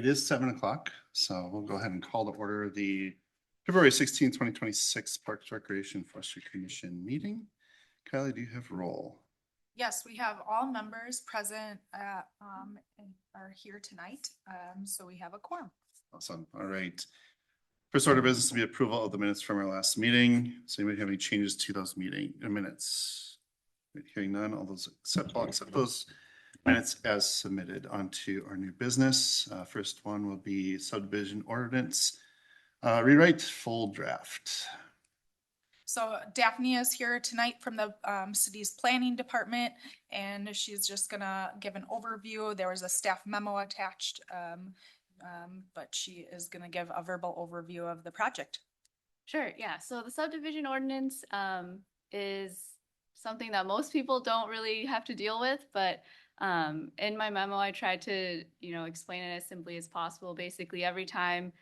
It is 7 o'clock, so we'll go ahead and call to order the February 16th, 2026 Parks Recreation Forestry Commission meeting. Kylie, do you have roll? Yes, we have all members present and are here tonight. So we have a quorum. Awesome. All right. First order of business to be approval of the minutes from our last meeting. Does anybody have any changes to those meeting minutes? Hearing none, all those I'll accept those minutes as submitted onto our new business. First one will be subdivision ordinance rewrite full draft. So Daphne is here tonight from the city's planning department, and she's just gonna give an overview. There was a staff memo attached, but she is gonna give a verbal overview of the project. Sure, yeah. So the subdivision ordinance is something that most people don't really have to deal with, but in my memo, I tried to, explain it as simply as possible. Basically, every time,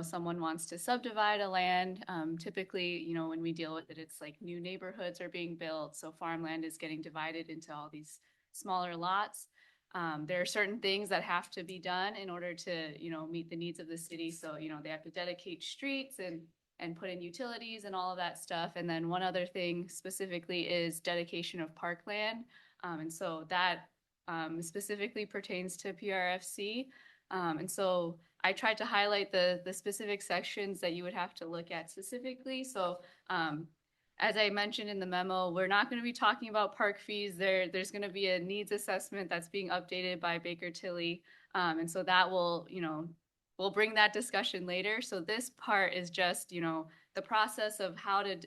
someone wants to subdivide a land, typically, when we deal with it, it's like new neighborhoods are being built. So farmland is getting divided into all these smaller lots. There are certain things that have to be done in order to, meet the needs of the city. So, they have to dedicate streets and put in utilities and all of that stuff. And then one other thing specifically is dedication of parkland. And so that specifically pertains to PRFC. And so I tried to highlight the specific sections that you would have to look at specifically. So as I mentioned in the memo, we're not going to be talking about park fees. There's going to be a needs assessment that's being updated by Baker Tilly. And so that will, we'll bring that discussion later. So this part is just, the process of how to,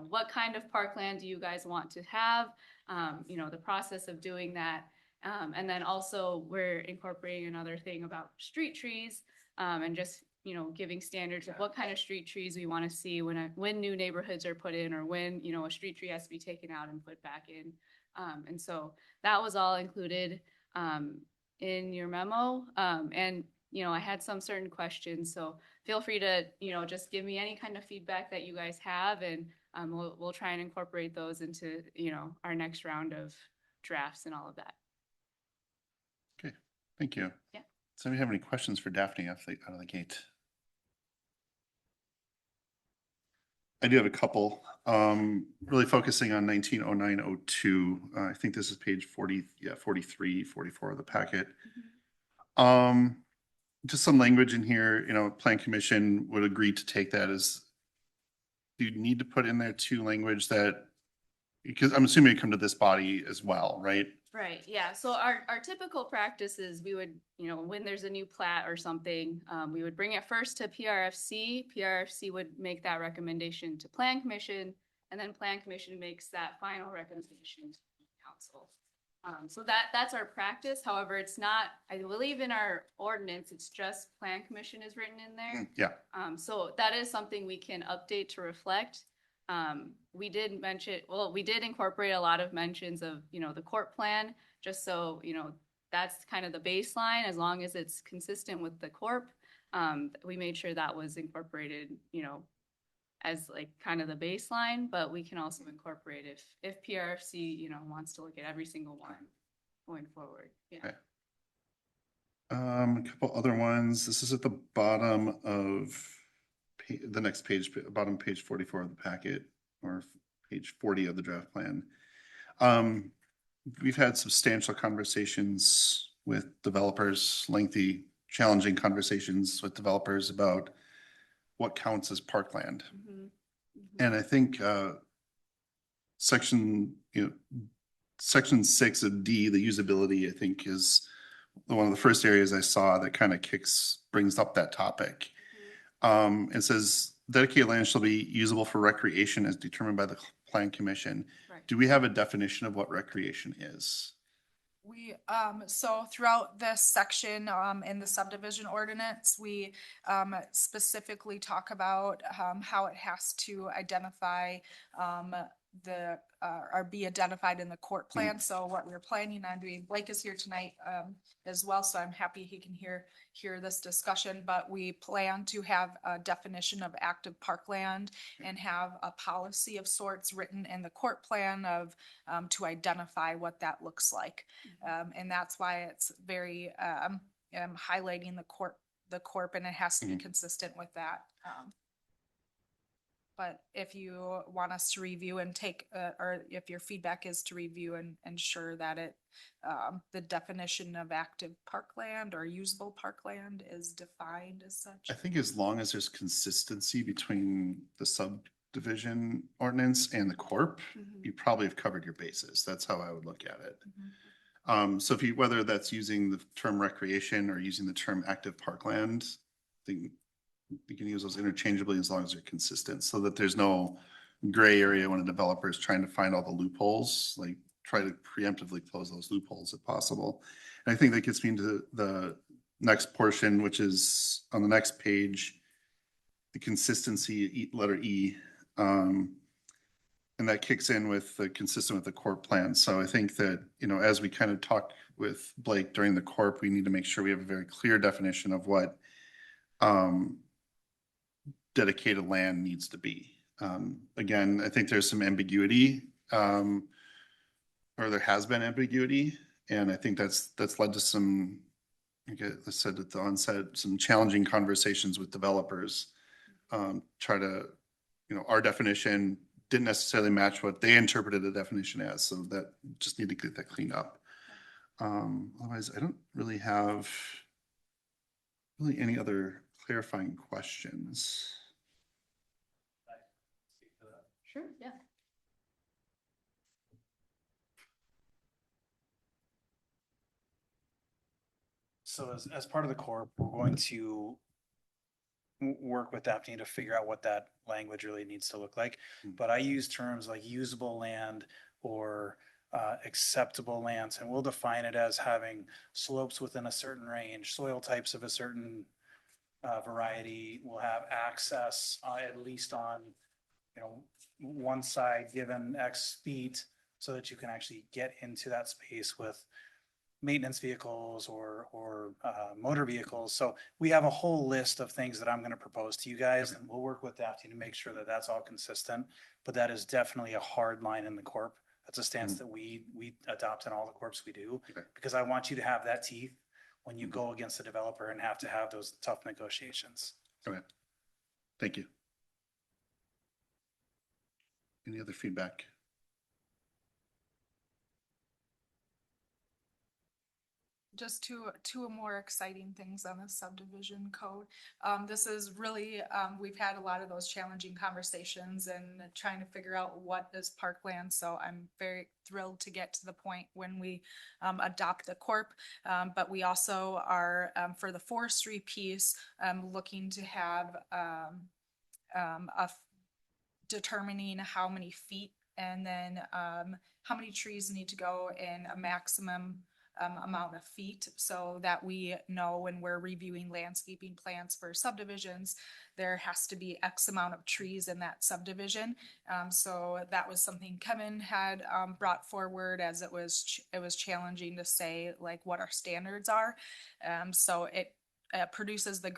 what kind of parkland do you guys want to have? The process of doing that. And then also we're incorporating another thing about street trees and just, giving standards of what kind of street trees we want to see when new neighborhoods are put in or when, a street tree has to be taken out and put back in. And so that was all included in your memo. And I had some certain questions, so feel free to, just give me any kind of feedback that you guys have, and we'll try and incorporate those into, our next round of drafts and all of that. Okay, thank you. Yeah. Does anybody have any questions for Daphne out of the gate? I do have a couple, really focusing on 190902. I think this is page 40, 43, 44 of the packet. Mm-hmm. Just some language in here, Plan Commission would agree to take that as, do you need to put in there too language that, because I'm assuming you come to this body as well, right? Right, yeah. So our typical practice is we would, when there's a new plat or something, we would bring it first to PRFC. PRFC would make that recommendation to Plan Commission, and then Plan Commission makes that final recommendation to council. So that's our practice. However, it's not, I believe in our ordinance, it's just Plan Commission is written in there. Yeah. So that is something we can update to reflect. We did incorporate a lot of mentions of, the court plan, just so, that's kind of the baseline. As long as it's consistent with the corp, we made sure that was incorporated, as like kind of the baseline, but we can also incorporate if PRFC, wants to look at every single one going forward. Yeah. Okay. A couple other ones. This is at the bottom of the next page, bottom page 44 of the packet, or page 40 of the draft plan. We've had substantial conversations with developers, lengthy, challenging conversations with developers about what counts as parkland. Mm-hmm. Mm-hmm. And I think section 6 of D, the usability, I think is one of the first areas I saw that kind of brings up that topic. Mm-hmm. It says dedicated land shall be usable for recreation as determined by the Plan Commission. Right. Do we have a definition of what recreation is? So throughout this section in the subdivision ordinance, we specifically talk about how it has to identify or be identified in the court plan. Mm-hmm. So what we're planning on doing, Blake is here tonight as well, so I'm happy he can hear this discussion, but we plan to have a definition of active parkland and have a policy of sorts written in the court plan of to identify what that looks like. Mm-hmm. And that's why it's very highlighting the corp, and it has to be Mhm. consistent with that. But if you want us to review and take, or if your feedback is to review and ensure that the definition of active parkland or usable parkland is defined as such. I think as long as there's consistency between the subdivision ordinance and the corp, Mhm. you probably have covered your bases. That's how I would look at it. Mhm. So if you, whether that's using the term recreation or using the term active parkland, I think you can use those interchangeably as long as they're consistent, so that there's no gray area when a developer is trying to find all the loopholes, like try to preemptively close those loopholes if possible. And I think that gets me into the next portion, which is on the next page, the consistency, letter E. And that kicks in with the consistent with the corp plan. So I think that, as we kind of talked with Blake during the corp, we need to make sure we have a very clear definition of what dedicated land needs to be. Again, I think there's some ambiguity, or there has been ambiguity, and I think that's led to some, like I said at the onset, some challenging conversations with developers. Try to, our definition didn't necessarily match what they interpreted the definition as, so that just need to get that cleaned up. Otherwise, I don't really have any other clarifying questions. Sure, yeah. So as part of the corp, we're going to work with Daphne to figure out what that language really needs to look like. But I use terms like usable land or acceptable lands, and we'll define it as having slopes within a certain range, soil types of a certain variety. We'll have access at least on, one side given X feet, so that you can actually get into that space with maintenance vehicles or motor vehicles. So we have a whole list of things that I'm going to propose to you guys, and we'll work with Daphne to make sure that that's all consistent. But that is definitely a hard line in the corp. That's a stance that we adopt in all the corps we do, because I want you to have that teeth when you go against the developer and have to have those tough negotiations. Okay. Thank you. Any other feedback? Just two more exciting things on the subdivision code. This is really, we've had a lot of those challenging conversations and trying to figure out what is parkland. So I'm very thrilled to get to the point when we adopt the corp. But we also are, for the forestry piece, looking to have determining how many feet and then how many trees need to go in a maximum amount of feet, so that we know when we're reviewing landscaping plans for subdivisions, there has to be X amount of trees in that subdivision. So that was something Kevin had brought forward, as it was challenging to say like what our standards are. So it produces the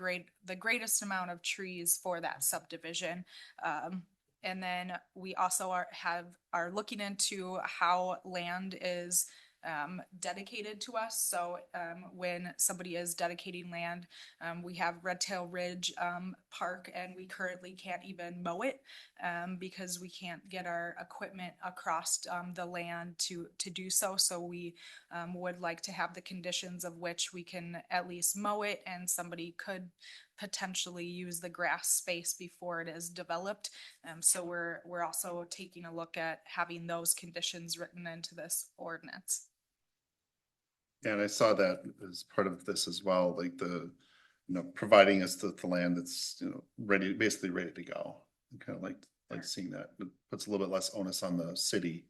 greatest amount of trees for that subdivision. And then we also are looking into how land is dedicated to us. So when somebody is dedicating land, we have Red Tail Ridge Park, and we currently can't even mow it because we can't get our equipment across the land to do so. So we would like to have the conditions of which we can at least mow it, and somebody could potentially use the grass space before it is developed. So we're also taking a look at having those conditions written into this ordinance. Yeah, and I saw that as part of this as well, like providing us the land that's, basically ready to go. Kind of like seeing that. It puts a little bit less onus on the city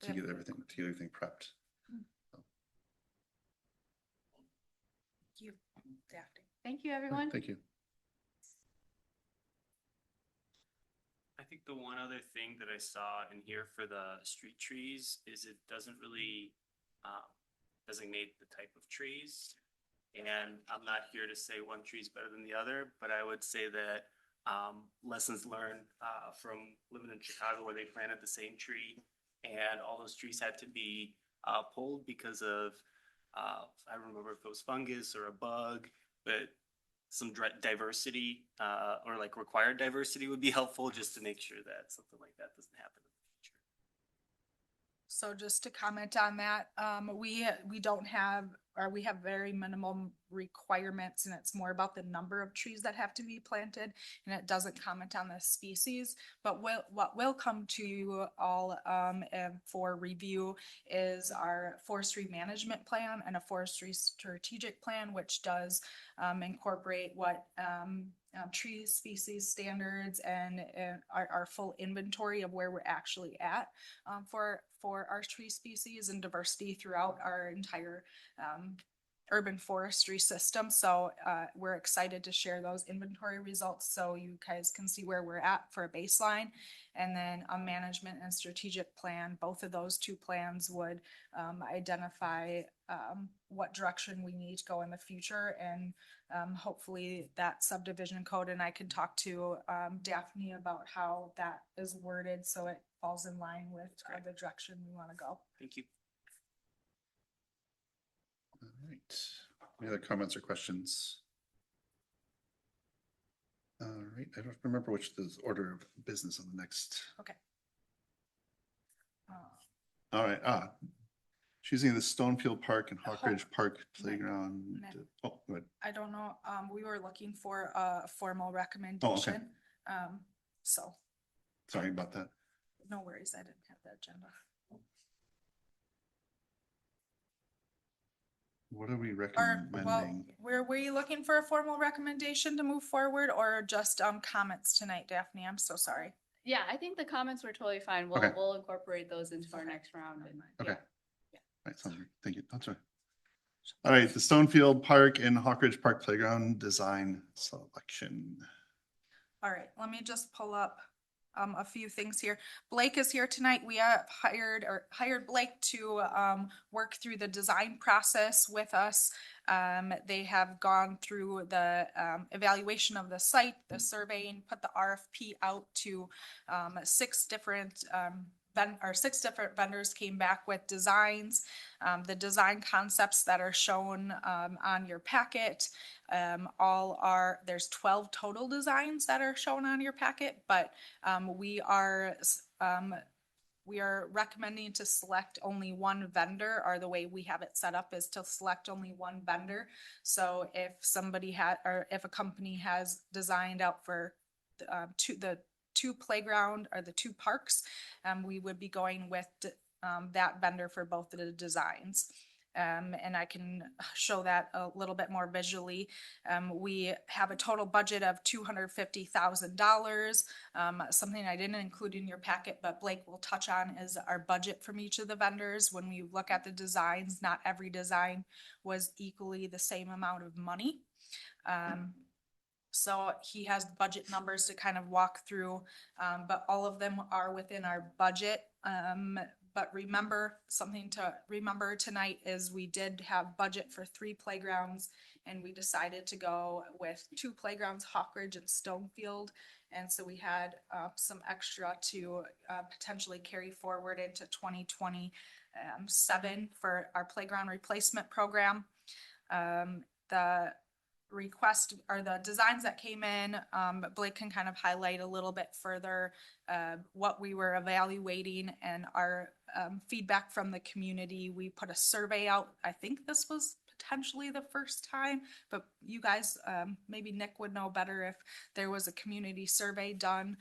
to get everything prepped. Thank you, Daphne. Thank you, everyone. Thank you. I think the one other thing that I saw in here for the street trees is it doesn't really designate the type of trees. And I'm not here to say one tree is better than the other, but I would say that lessons learned from living in Chicago, where they planted the same tree and all those trees had to be pulled because of I don't remember if it was fungus or a bug, but some diversity, or like required diversity would be helpful just to make sure that something like that doesn't happen in the future. So just to comment on that, we don't have, or we have very minimum requirements, and it's more about the number of trees that have to be planted, and it doesn't comment on the species. But what will come to you all, and for review is our forestry management plan and a forestry strategic plan, which does incorporate what tree species standards and our full inventory of where we're actually at for our tree species and diversity throughout our entire urban forestry system. So we're excited to share those inventory results so you guys can see where we're at for a baseline. And then a management and strategic plan, both of those two plans would identify what direction we need to go in the future, and hopefully that subdivision code, and I can talk to Daphne about how that is worded so it falls in line with the direction we want to go. Thank you. All right. Any other comments or questions? All right. I don't remember which the order of business on the next. Okay. All right. Choosing the Stonefield Park and Hawk Ridge Park Playground. Nick. Oh, go ahead. I don't know, we were looking for a formal recommendation. So, Sorry about that. no worries, I didn't have the agenda. What are we Or, well, recommending? were you looking for a formal recommendation to move forward, or just comments tonight, Daphne? I'm so sorry. Yeah, I think the comments were totally fine. We'll, Okay. we'll incorporate those into our Okay. next round. And Okay. yeah. Right, sounds good. Thank you. That's right. All right, the Stonefield Park and Hawk Ridge Park Playground design selection. All right, let me just pull up a few things here. Blake is here tonight. We have hired Blake to work through the design process with us. They have gone through the evaluation of the site, the surveying, put the RFP out to six different vendors came back with designs. The design concepts that are shown on your packet there's 12 total designs that are shown on your packet, but we are recommending to select only one vendor, or the way we have it set up is to select only one vendor. So if somebody or if a company has designed out for the two playground or the two parks, we would be going with that vendor for both of the designs. And I can show that a little bit more visually. We have a total budget of $250,000. Something I didn't include in your packet, but Blake will touch on, is our budget from each of the vendors. When we look at the designs, not every design was equally the same amount of money. So he has budget numbers to kind of walk through, but all of them are within our budget. But remember, something to remember tonight is we did have budget for 3 playgrounds, and we decided to go with 2 playgrounds, Hawk Ridge and Stonefield. And so we had some extra to potentially carry forward into 2027 for our playground replacement program. The request or the designs that came in, Blake can kind of highlight a little bit further what we were evaluating and our feedback from the community. We put a survey out. I think this was potentially the first time, but you guys, maybe Nick would know better if there was a community survey done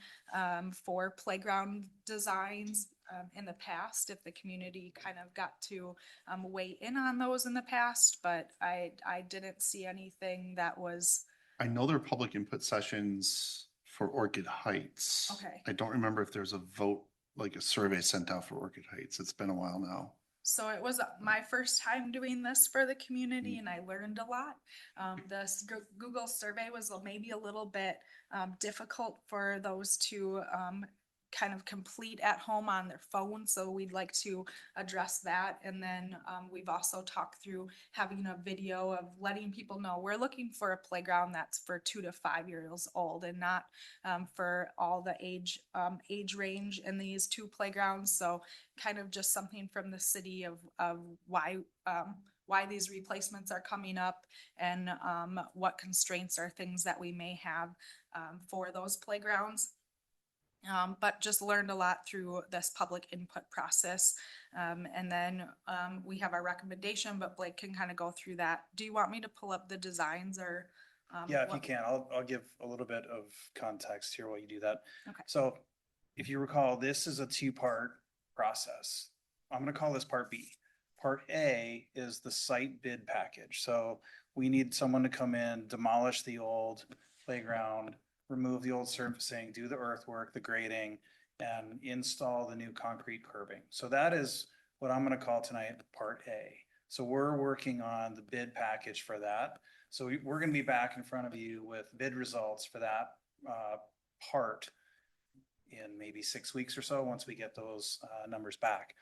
for playground designs in the past, if the community kind of got to weigh in on those in the past, but I didn't see anything that was. I know there are public input sessions for Orchid Heights. Okay. I don't remember if there's a vote, like a survey sent out for Orchid Heights. It's been a while now. So it was my first time doing this for the community, and I learned a lot. The Google survey was maybe a little bit difficult for those to kind of complete at home on their phone. So we'd like to address that. And then we've also talked through having a video of letting people know we're looking for a playground that's for 2 to 5 years old, and not for all the age range in these 2 playgrounds. So kind of just something from the city of why why these replacements are coming up and, what constraints are things that we may have, for those playgrounds. But just learned a lot through this public input process. And then, we have our recommendation, but Blake can kind of go through that. Do you want me to pull up the designs or? Yeah, if you what- can, I'll give a little bit of context here while you do that. Okay. So if you recall, this is a two-part process. I'm gonna call this part B. Part A is the site bid package. So we need someone to come in, demolish the old playground, remove the old surfacing, do the earthwork, the grading, and install the new concrete curbing. So that is what I'm gonna call tonight part A. So we're working on the bid package for that. So we're gonna be back in front of you with bid results for that part in maybe 6 weeks or so, once we get those numbers back.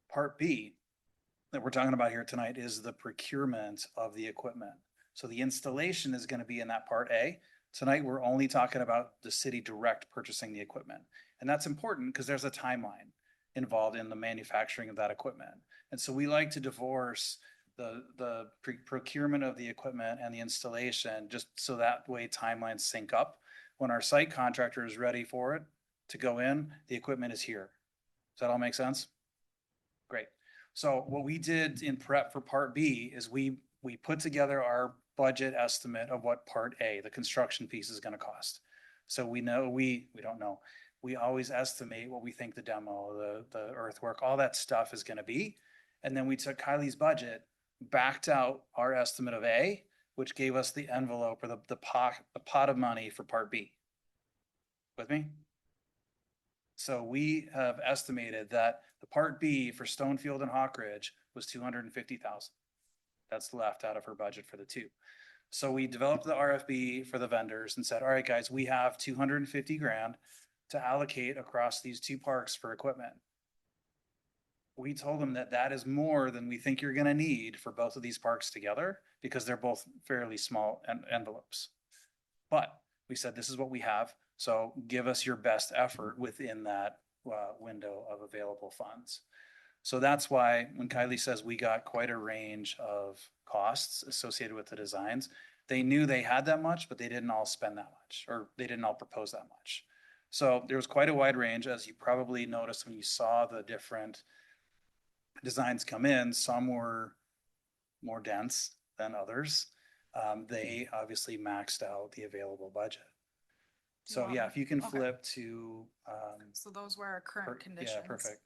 Part B that we're talking about here tonight is the procurement of the equipment. So the installation is gonna be in that part A. Tonight, we're only talking about the city direct purchasing the equipment. And that's important because there's a timeline involved in the manufacturing of that equipment. And so we like to divorce the procurement of the equipment and the installation, just so that way timelines sync up. When our site contractor is ready for it to go in, the equipment is here. Does that all make sense? Great. So what we did in prep for part B is we put together our budget estimate of what part A, the construction piece, is gonna cost. So we know, we don't know. We always estimate what we think the demo, the earthwork, all that stuff is gonna be. And then we took Kylie's budget, backed out our estimate of A, which gave us the envelope or the pot of money for part B. With me? So we have estimated that the part B for Stonefield and Hawk Ridge was 250,000. That's left out of her budget for the two. So we developed the RFB for the vendors and said, all right, guys, we have 250 grand to allocate across these two parks for equipment. We told them that that is more than we think you're gonna need for both of these parks together, because they're both fairly small envelopes. But we said, this is what we have, so give us your best effort within that window of available funds. So that's why when Kylie says we got quite a range of costs associated with the designs, they knew they had that much, but they didn't all spend that much, or they didn't all propose that much. So there was quite a wide range, as you probably noticed when you saw the different designs come in. Some were more dense than others. They obviously maxed out the available budget. So yeah, if you can Okay. flip to, So those were our current conditions. yeah, perfect.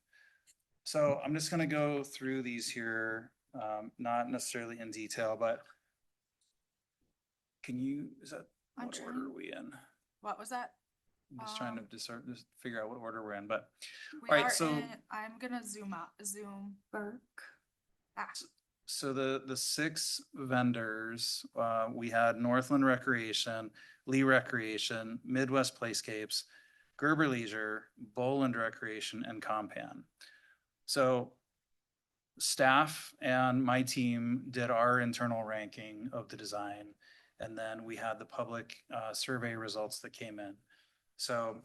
So I'm just gonna go through these here, not necessarily in detail, but is that, I'm what order trying- are we in? What was that? I'm just trying to just figure out what order we're in, but, We All right, are so- in- I'm gonna zoom Burke. Ah, so the six vendors, we had Northland Recreation, Lee Recreation, Midwest Playscapes, Gerber Leisure, Boland Recreation, and Compan. So staff and my team did our internal ranking of the design, and then we had the public survey results that came in. So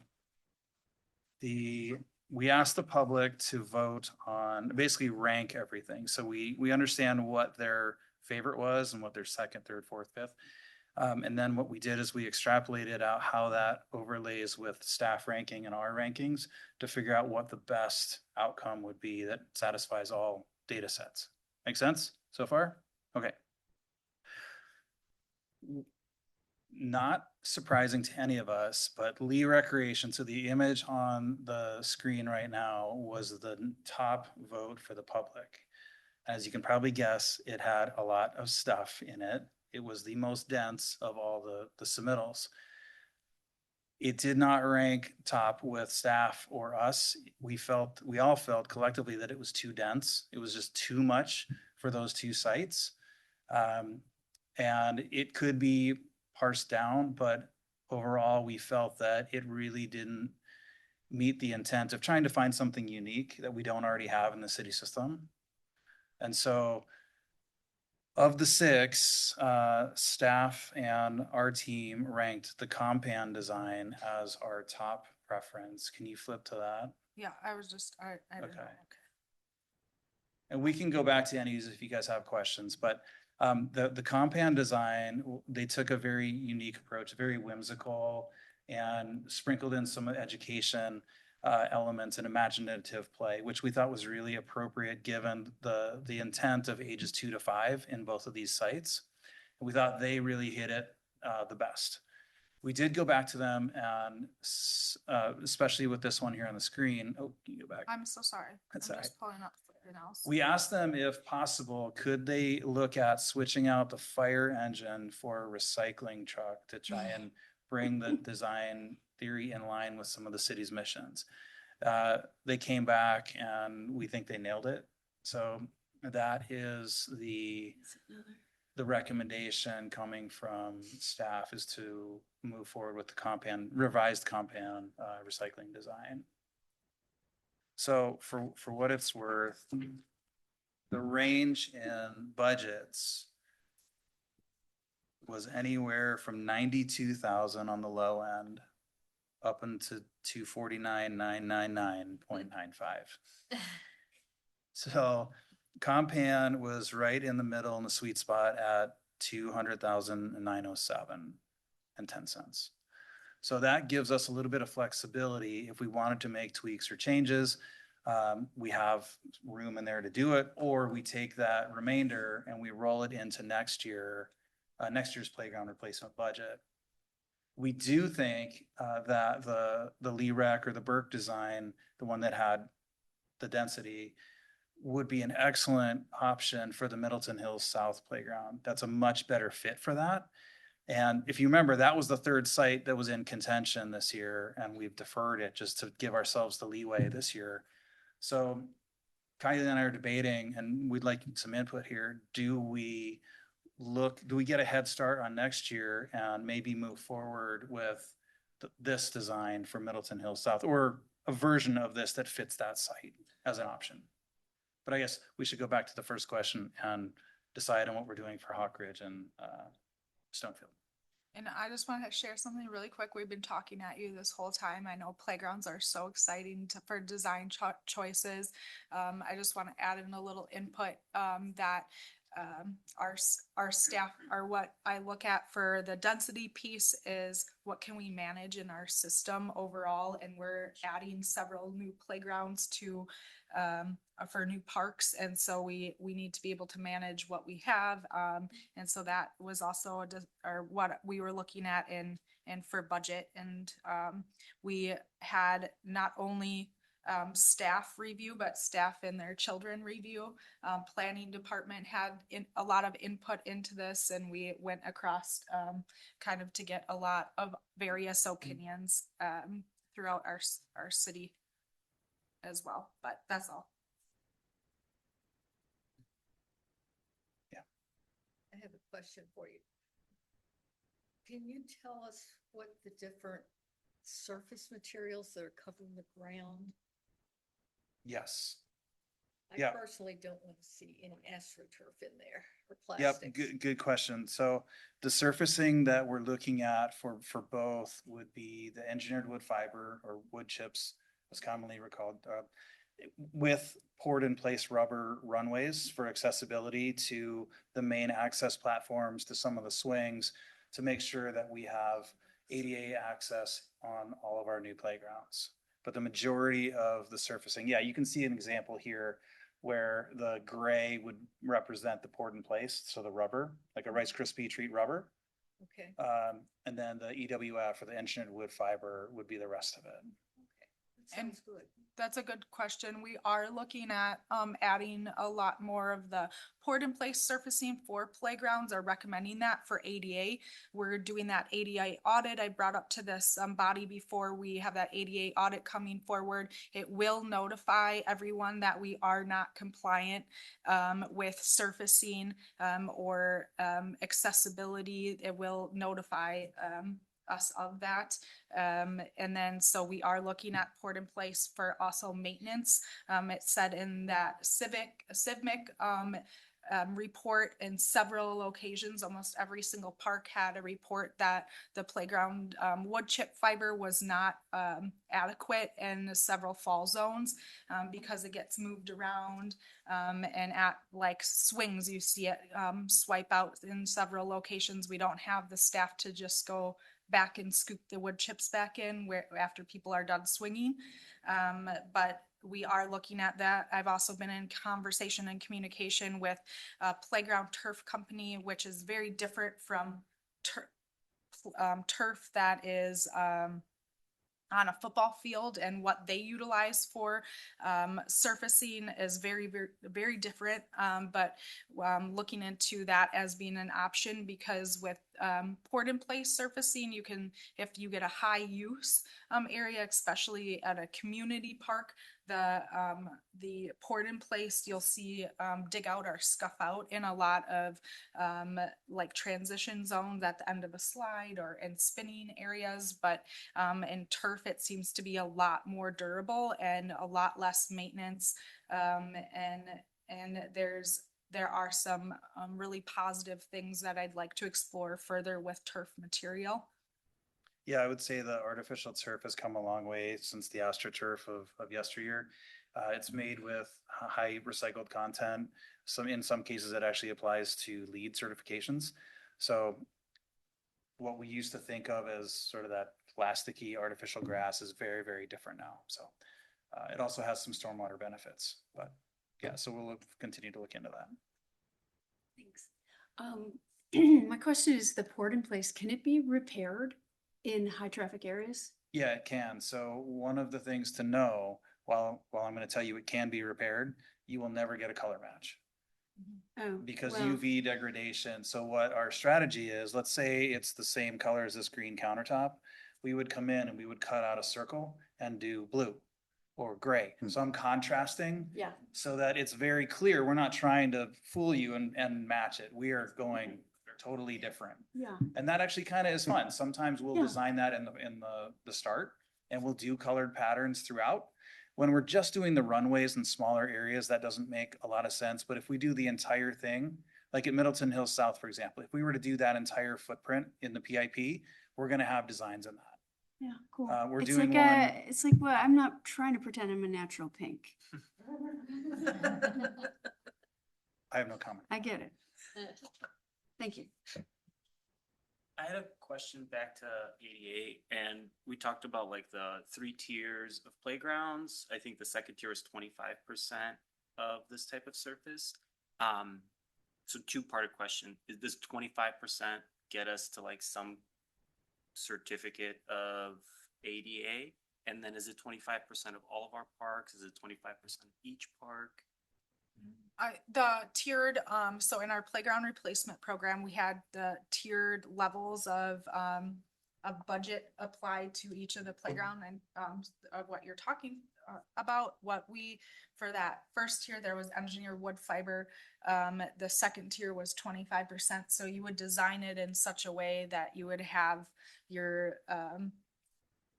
we asked the public to vote on, basically rank everything. So we understand what their favorite was and what their second, third, fourth, fifth. And then what we did is we extrapolated out how that overlays with staff ranking and our rankings to figure out what the best outcome would be that satisfies all data sets. Make sense so far? Okay. Not surprising to any of us, but Lee Recreation, so the image on the screen right now was the top vote for the public. As you can probably guess, it had a lot of stuff in it. It was the most dense of all the submittals. It did not rank top with staff or us. We all felt collectively that it was too dense. It was just too much for those two sites. And it could be parsed down, but overall, we felt that it really didn't meet the intent of trying to find something unique that we don't already have in the city system. And so of the six, staff and our team ranked the Compan design as our top preference. Can you flip to that? yeah, I was just, I don't know. Okay. Okay. And we can go back to any of these if you guys have questions, but the compound design, they took a very unique approach, very whimsical, and sprinkled in some education elements and imaginative play, which we thought was really appropriate given the intent of ages 2 to 5 in both of these sites. And we thought they really hit it the best. We did go back to them and especially with this one here on the screen. Oh, can you go back? I'm so sorry. That's I'm all just pulling up something else. We asked them if possible, could they look at switching out the fire engine for a recycling truck to try and bring the design theory in line with some of the city's missions. They came back and we think they nailed it. So that is the recommendation coming from staff is to move forward with the revised compound recycling design. So for what it's worth, the range in budgets was anywhere from 92,000 on the low end up into 249,999.95. So compound was right in the middle in the sweet spot at 200,907.10. So that gives us a little bit of flexibility if we wanted to make tweaks or changes. We have room in there to do it, or we take that remainder and we roll it into next year's playground replacement budget. We do think that the LEREC or the Burke design, the one that had the density, would be an excellent option for the Middleton Hills South playground. That's a much better fit for that. And if you remember, that was the third site that was in contention this year, and we've deferred it just to give ourselves the leeway this year. So Kylie and I are debating, and we'd like some input here. Do we get a head start on next year and maybe move forward with this design for Middleton Hills South, or a version of this that fits that site as an option? But I guess we should go back to the first question and decide on what we're doing for Hawk Ridge and Stonefield. And I just want to share something really quick. We've been talking at you this whole time. I know playgrounds are so exciting for design choices. I just want to add in a little input that our staff, or what I look at for the density piece, is what can we manage in our system overall, and we're adding several new playgrounds to for new parks, and so we need to be able to manage what we have, and so that was also or what we were looking at and for budget, and we had not only staff review, but staff and their children review. Planning department had a lot of input into this, and we went across kind of to get a lot of various opinions throughout our city as well. But that's all. I have a question for you. Can you tell us what the different surface materials that are covering the ground? Yes. I Yeah. personally don't want to see any astroturf in there or Yep, plastics. good question. So the surfacing that we're looking at for both would be the engineered wood fiber, or wood chips, as commonly recalled, with poured in place rubber runways for accessibility to the main access platforms, to some of the swings, to make sure that we have ADA access on all of our new playgrounds. But the majority of the surfacing, yeah, you can see an example here where the gray would represent the poured in place, so the rubber, like a Rice Krispie treat rubber. Okay, And then the EWF, or the engineered wood fiber, would be the rest of it. that sounds good. That's a good question. We are looking at adding a lot more of the poured in place surfacing for playgrounds, or recommending that for ADA. We're doing that ADA audit. I brought up to this body before. We have that ADA audit coming forward. It will notify everyone that we are not compliant with surfacing or accessibility. It will notify us of that. And then, so we are looking at poured in place for also maintenance. It said in that CIVIC report in several occasions. Almost every single park had a report that the playground wood chip fiber was not adequate in several fall zones because it gets moved around. And at like swings, you see it swipe out in several locations. We don't have the staff to just go back and scoop the wood chips back in where after people are done swinging. But we are looking at that. I've also been in conversation and communication with a playground turf company, which is very different from turf that is on a football field, and what they utilize for surfacing is very, very, very different. But looking into that as being an option, because with poured in place surfacing, you can, if you get a high use area, especially at a community park, the poured in place, you'll see dig out or scuff out in a lot of like transition zones at the end of a slide or in spinning areas. But in turf, it seems to be a lot more durable and a lot less maintenance. And there are some really positive things that I'd like to explore further with turf material. Yeah, I would say the artificial turf has come a long way since the AstroTurf of yesteryear. It's made with high recycled content. In some cases, it actually applies to LEED certifications. So what we used to think of as sort of that plasticky artificial grass is very, very different now. So it also has some stormwater benefits, but yeah, so we'll continue to look into that. Thanks. My question is, the port in place, can it be repaired in high traffic areas? Yeah, it can. So one of the things to know, while I'm going to tell you it can be repaired, you will never get a color match Oh, because well, UV degradation. So what our strategy is, let's say it's the same color as this green countertop, we would come in and we would cut out a circle and do blue or gray. So I'm contrasting yeah, so that it's very clear. We're not trying to fool you and match it. We are going totally different. yeah. And that actually kind of is fun. Sometimes we'll Yeah. design that in the start and we'll do colored patterns throughout. When we're just doing the runways in smaller areas, that doesn't make a lot of sense. But if we do the entire thing, like at Middleton Hills South, for example, if we were to do that entire footprint in the PIP, we're going to have designs in that. Yeah, cool. We're It's doing like one. it's like, well, I'm not trying to pretend I'm a natural pink. I have no comment. I get it. Thank you. I had a question back to ADA, and we talked about like the 3 tiers of playgrounds. I think the second tier is 25% of this type of surface. So two-part question, is this 25% get us to like some certificate of ADA? And then is it 25% of all of our parks? Is it 25% of each park? The tiered, so in our playground replacement program, we had the tiered levels of budget applied to each of the playground and, of what you're talking about. For that first tier, there was engineered wood fiber. The second tier was 25%. So you would design it in such a way that you would have your,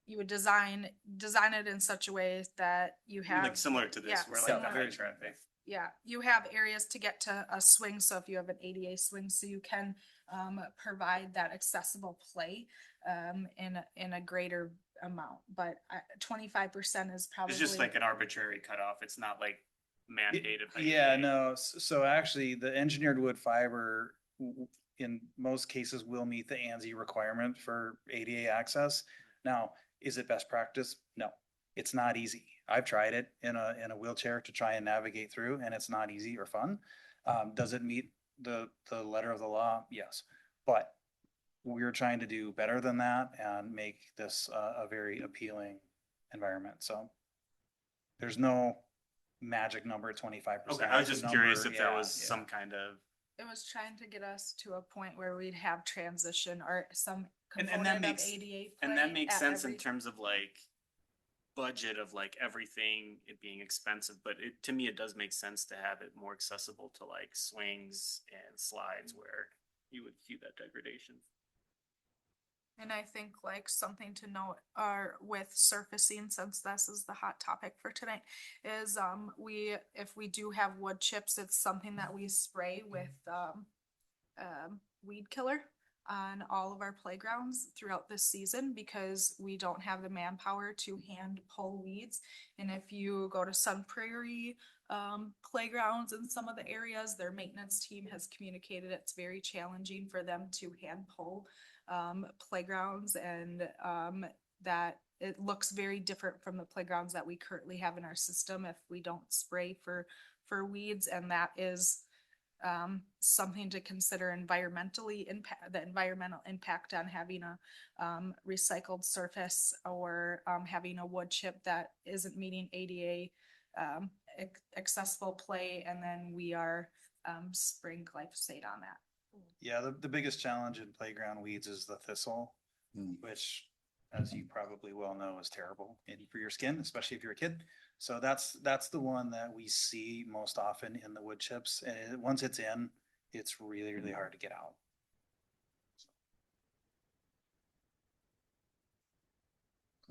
you would design it in such a way that you have. Like similar to this, yeah, where like similar. the high traffic. Yeah, you have areas to get to a swing. So if you have an ADA swing, so you can provide that accessible play in a greater amount. But 25% is probably. It's just like an arbitrary cutoff. It's not like mandated by Yeah, ADA. no. So actually, the engineered wood fiber in most cases will meet the ANSI requirement for ADA access. Now, is it best practice? No, it's not easy. I've tried it in a wheelchair to try and navigate through, and it's not easy or fun. Does it meet the letter of the law? Yes, but we're trying to do better than that and make this a very appealing environment. So there's no magic number, 25%. Okay, I was just curious if there was some kind of. It was trying to get us to a point where we'd have transition or some And that component of makes- ADA. And that play makes at sense in every- terms of like budget of like everything, it being expensive, but to me, it does make sense to have it more accessible to like swings and slides where you would see that degradation. And I think like something to note are with surfacing, since this is the hot topic for tonight, is if we do have wood chips, it's something that we spray with weed killer on all of our playgrounds throughout this season, because we don't have the manpower to hand pull weeds. And if you go to Sun Prairie playgrounds in some of the areas, their maintenance team has communicated it's very challenging for them to hand pull playgrounds, and that it looks very different from the playgrounds that we currently have in our system if we don't spray for weeds. And that is something to consider environmentally, the environmental impact on having a recycled surface, or having a wood chip that isn't meeting ADA accessible play, and then we are spraying glyphosate on that. Yeah, the biggest challenge in playground weeds is the thistle, which, as you probably well know, is terrible for your skin, especially if you're a kid. So that's the one that we see most often in the wood chips. And once it's in, it's really, really hard to get out.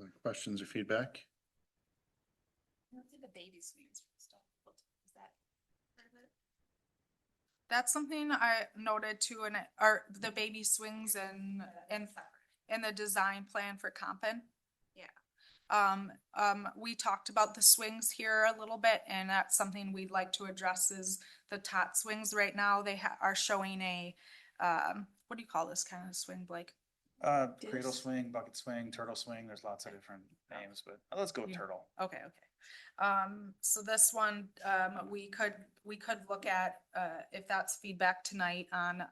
Other questions or feedback? The baby swings stuff. Is that part of it? That's something I noted too, and are the baby swings and the design plan for Compin. We talked about the swings here a little bit, and that's something we'd like to address is the tot swings. Right now, they are showing a, what do you call this kind of swing, Blake? Cradle swing, bucket swing, turtle swing. There's lots of different names, but let's go with turtle. Okay. So this one, we could look at, if that's feedback tonight on,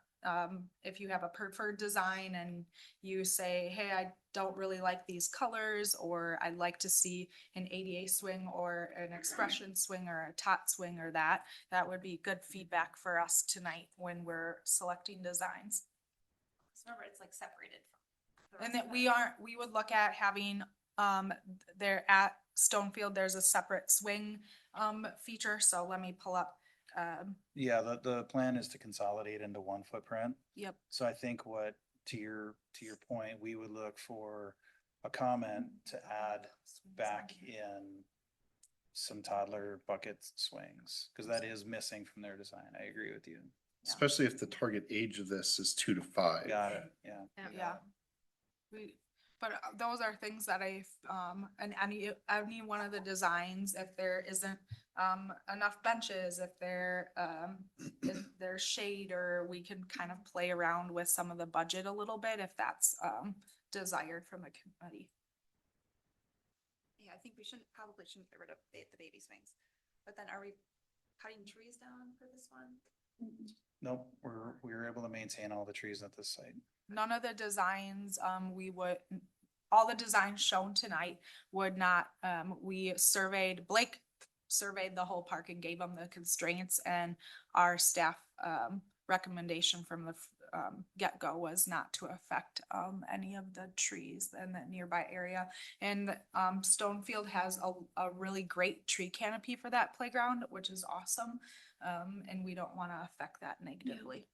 if you have a preferred design and you say, hey, I don't really like these colors, or I'd like to see an ADA swing or an expression swing or a tot swing, or that would be good feedback for us tonight when we're selecting designs. So remember, it's like separated from. And that we would look at having, there at Stonefield, there's a separate swing, feature. So let me pull up, Yeah, the plan is to consolidate into one footprint. yep. So I think what, to your point, we would look for a comment to add back in some toddler bucket swings, because that is missing from their design. I agree with you. Especially if the target age of this is 2 to 5. Got it, yeah. Yeah. But those are things that and any one of the designs, if there isn't, enough benches, if there's shade, or we can kind of play around with some of the budget a little bit if that's, desired from the committee. Yeah, I think we probably shouldn't get rid of the baby swings. But then are we cutting trees down for this one? Nope, we were able to maintain all the trees at this site. None of the designs, all the designs shown tonight would not, Blake surveyed the whole park and gave them the constraints, and our staff, recommendation from the, get-go was not to affect, any of the trees in the nearby area. And, Stonefield has a really great tree canopy for that playground, which is awesome. And we don't want to affect that negatively.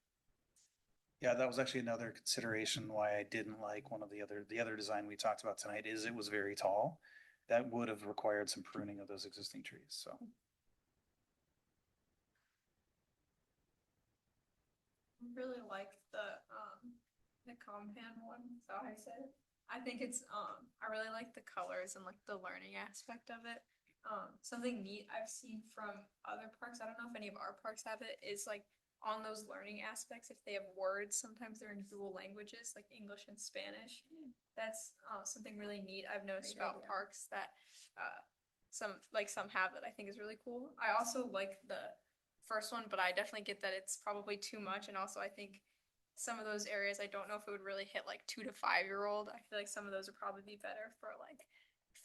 Yeah, that was actually another consideration why I didn't like one of the other design we talked about tonight, is it was very tall. That would have required some pruning of those existing trees, so. Really like the compound one, so I said, I think it's, I really like the colors and like the learning aspect of it. Something neat I've seen from other parks, I don't know if any of our parks have it, is like on those learning aspects, if they have words, sometimes they're in dual languages, like English and Spanish. That's something really neat I've noticed about parks that some have that I think is really cool. I also like the first one, but I definitely get that it's probably too much. And also I think some of those areas, I don't know if it would really hit like 2 to 5 year old. I feel like some of those would probably be better for like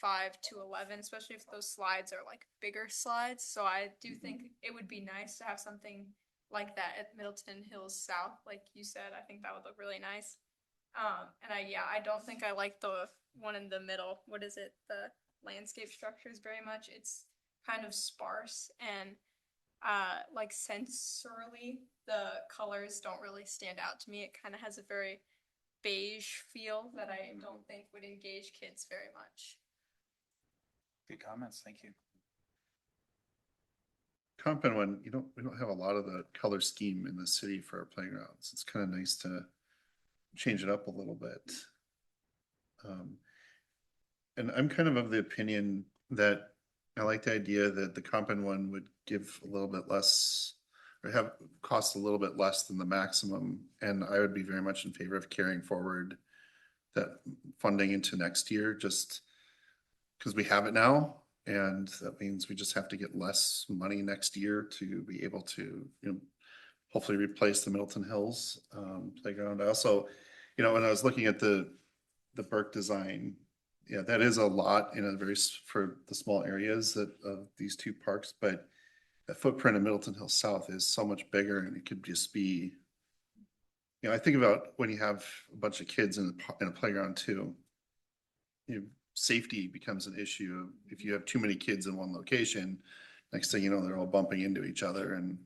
5 to 11, especially if those slides are like bigger slides. So I do think it would be nice to have something like that at Middleton Hills South, like you said. I think that would look really nice. And I don't think I like the one in the middle. What is it? The landscape structures very much. It's kind of sparse, and like sensorily, the colors don't really stand out to me. It kind of has a very beige feel that I don't think would engage kids very much. Good comments, thank you. Comp and one, we don't have a lot of the color scheme in the city for our playgrounds. It's kind of nice to change it up a little bit. And I'm kind of the opinion that I like the idea that the comp and one would give a little bit less or have cost a little bit less than the maximum. And I would be very much in favor of carrying forward that funding into next year, just because we have it now. And that means we just have to get less money next year to be able to, hopefully replace the Middleton Hills playground. I also, when I was looking at the Burke design, yeah, that is a lot in a for the small areas of these two parks, but the footprint of Middleton Hills South is so much bigger, and it could just be, I think about when you have a bunch of kids in a playground too, safety becomes an issue. If you have too many kids in one location, next thing you know, they're all bumping into each other, and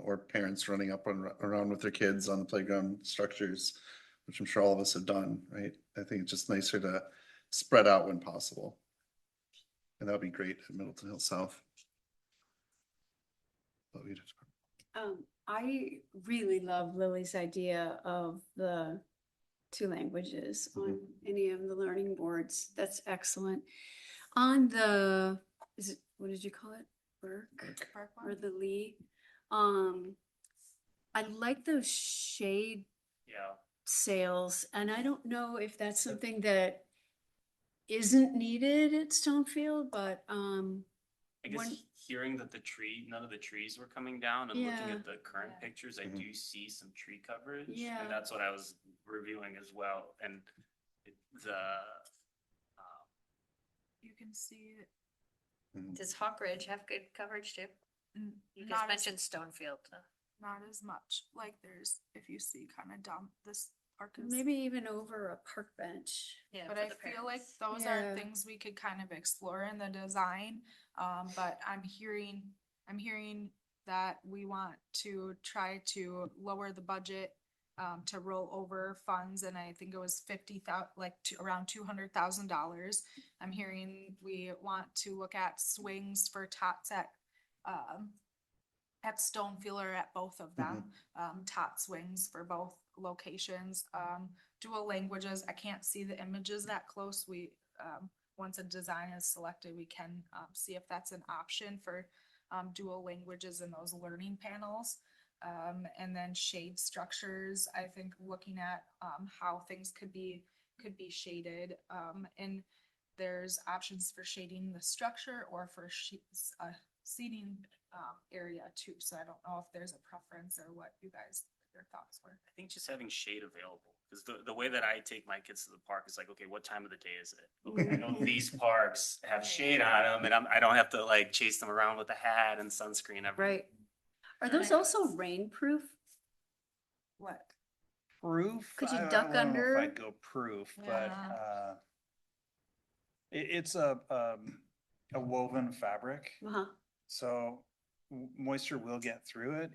or parents running up and around with their kids on the playground structures, which I'm sure all of us have done, right? I think it's just nicer to spread out when possible. And that would be great at Middleton Hills South. I really love Lily's idea of the 2 languages on any of the learning boards. That's excellent. On the, what did you call it? Burke or the Lee? I like those shade Yeah. sails, and I don't know if that's something that isn't needed at Stonefield, but I guess hearing that none of the trees were coming down and looking Yeah. at the current pictures, I do see some tree coverage. Yeah. And that's what I was reviewing as well. And You can see it. Does Hawk Ridge have good coverage too? You just Not as, mentioned Stonefield. not as much. Like there's, if you see kind of down this park is. maybe even over a park bench. Yeah, But for I the feel like parents. those Yeah. are things we could kind of explore in the design. But I'm hearing that we want to try to lower the budget to roll over funds, and I think it was around $200,000. I'm hearing we want to look at swings for tots at Stonefield or at both of them. Tot swings for both locations. Dual languages, I can't see the images that close. We once a design is selected, we can see if that's an option for dual languages in those learning panels. And then shade structures, I think looking at how things could be shaded. And there's options for shading the structure or for seating area too. So I don't know if there's a preference or what your thoughts were. I think just having shade available, because the way that I take my kids to the park is like, okay, what time of the day is it? Okay, I know these parks have shade on them, and I don't have to like chase them around with a hat and sunscreen every. Right. Are those also rainproof? What? Proof? Could you I duck don't know if under? I'd go proof, but Yeah. it's a woven fabric, Uh-huh. so moisture will get through it.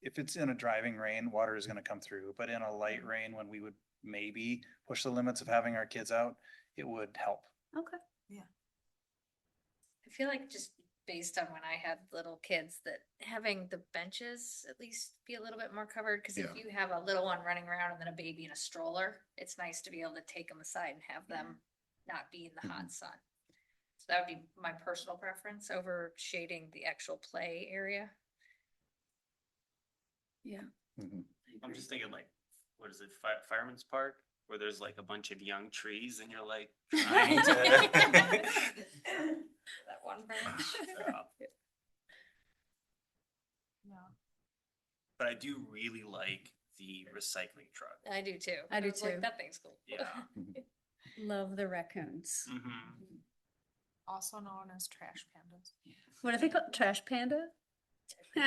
If it's in a driving rain, water is gonna come through, but in a light rain, when we would maybe push the limits of having our kids out, it would help. Okay. I feel like just based on when I had little kids, that having the benches at least be a little bit more covered, because if Yeah. you have a little one running around and then a baby in a stroller, it's nice to be able to take them aside and have them not be in the hot sun. So that would be my personal preference over shading the actual play area. Yeah. I'm just thinking like, what is it, Fireman's Park, where there's like a bunch of young trees and you're like trying to. That one branch. Yeah. But I do really like the recycling truck. I do too. I do was like, too. that thing's cool. Yeah. Love the raccoons. Mm-hmm. Also known as trash pandas. What are they called? Trash panda? Any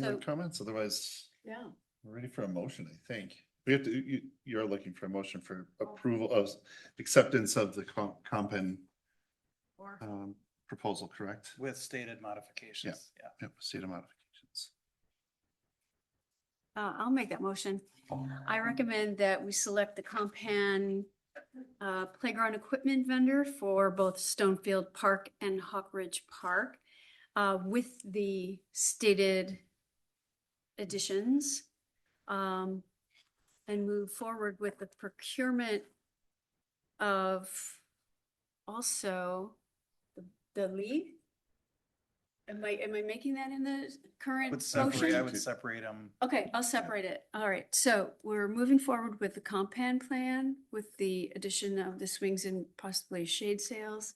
other So- comments? Otherwise, Yeah. we're ready for a motion, I think. We have to, you're looking for a motion for approval of acceptance of the comp and Or proposal, correct? With stated modifications, yeah. Yep, state of modifications. I'll make that motion. I recommend that we select the Compan playground equipment vendor for both Stonefield Park and Hawk Ridge Park with the stated additions, and move forward with the procurement of also the lead. Am I making that in the current I motion? would separate them. Okay, I'll separate it. All right, so we're moving forward with the compound plan with the addition of the swings and possibly shade sails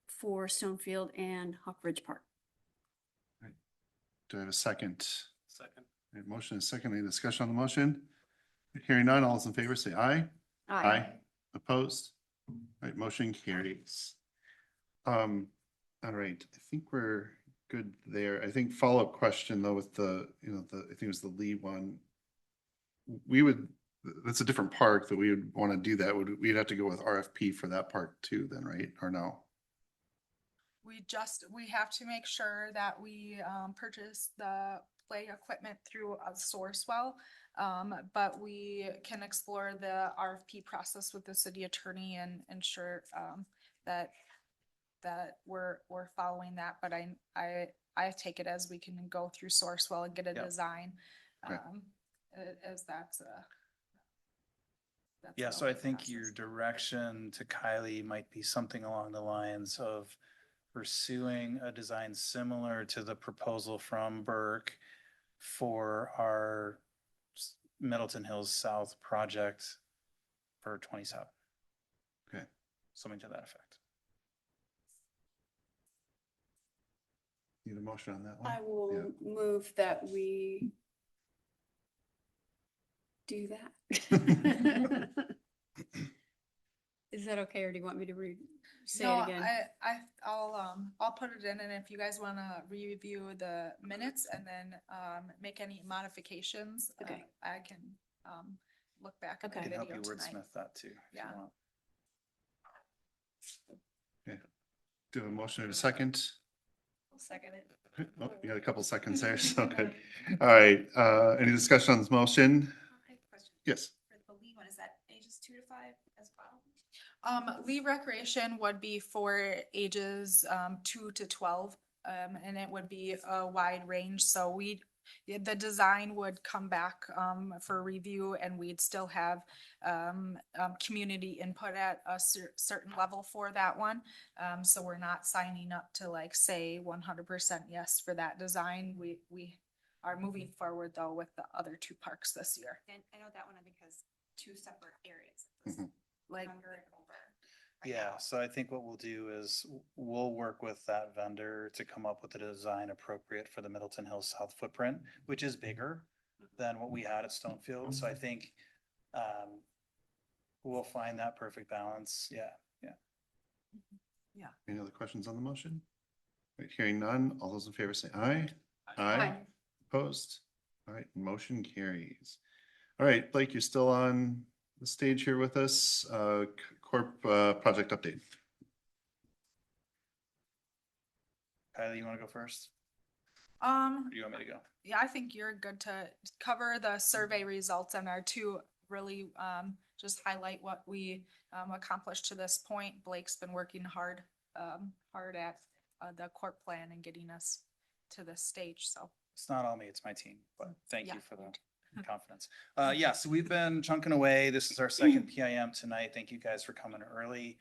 for Stonefield and Hawk Ridge Park. Do I have a second? Second. All right, motion is second. Any discussion on the motion? Hearing none, all those in favor say aye. Opposed? All right, motion carries. All right, I think we're good there. I think follow-up question though with the, I think it was the Lee one. That's a different park that we would want to do that. We'd have to go with RFP for that park too then, right? Or no? We have to make sure that we purchase the play equipment through a Sourcewell. But we can explore the RFP process with the city attorney and ensure that we're following that. But I take it as we can go through Sourcewell and get a Yeah. design. Okay. As that's Yeah, an so I open think your process. direction to Kylie might be something along the lines of pursuing a design similar to the proposal from Burke for our Middleton Hills South project for 27. Okay. Something to that effect. Need a motion on that one? I will move that we do that. Is that okay, or do you want me to say No, it again? I'll put it in, and if you guys wanna review the minutes and then make any modifications. Okay. I can look back at the I can help video you tonight. wordsmith that too. if you Yeah. want. Do a motion in a second? I'll second it. Oh, you got a couple seconds there, so good. All right, any discussion on this motion? I have a question. Yes. For the lead one, is that ages 2 to 5 as well? Lee Recreation would be for ages 2 to 12, and it would be a wide range. So the design would come back for review, and we'd still have community input at a certain level for that one. So we're not signing up to like say 100% yes for that design. We are moving forward though with the other two parks this year. And I know that one, I think, has 2 separate areas. It was Mhm. Like younger and older. right Yeah, now. so I think what we'll do is we'll work with that vendor to come up with a design appropriate for the Middleton Hills South footprint, which is bigger than what we had at Stonefield. So I think we'll find that perfect balance. Yeah. Any other questions on the motion? Right, hearing none, all those in favor say aye. Aye. Opposed? All right, motion carries. All right, Blake, you're still on the stage here with us. Corp project update. Kylie, you want to go first? Um, Or do you want me to go? yeah, I think you're good to cover the survey results and our two really just highlight what we accomplished to this point. Blake's been working hard at the court plan and getting us to this stage, so. It's not all me, it's my team, but thank Yeah. you for the confidence. Yeah, so we've been chunking away. This is our second PIM tonight. Thank you guys for coming early.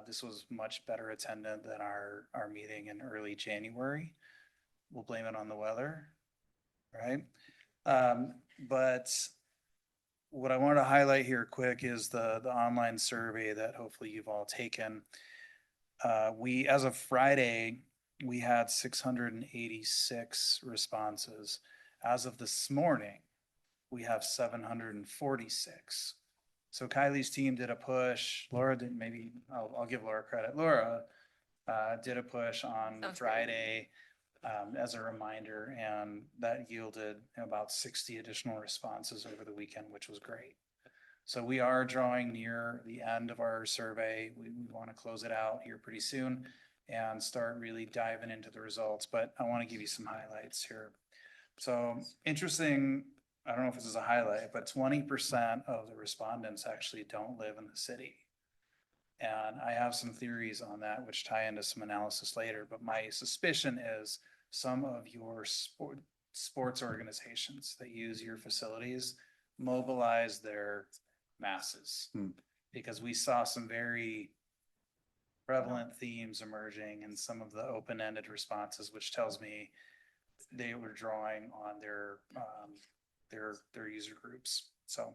This was much better attended than our meeting in early January. We'll blame it on the weather, right? But what I wanted to highlight here quick is the online survey that hopefully you've all taken. As of Friday, we had 686 responses. As of this morning, we have 746. So Kylie's team did a push. Laura didn't, maybe I'll give Laura credit. Laura did a push on Sounds great. Friday as a reminder, and that yielded about 60 additional responses over the weekend, which was great. So we are drawing near the end of our survey. We want to close it out here pretty soon and start really diving into the results, but I want to give you some highlights here. So interesting, I don't know if this is a highlight, but 20% of the respondents actually don't live in the city. And I have some theories on that, which tie into some analysis later, but my suspicion is some of your sports organizations that use your facilities mobilize their masses. Because we saw some very prevalent themes emerging in some of the open-ended responses, which tells me they were drawing on their user groups. So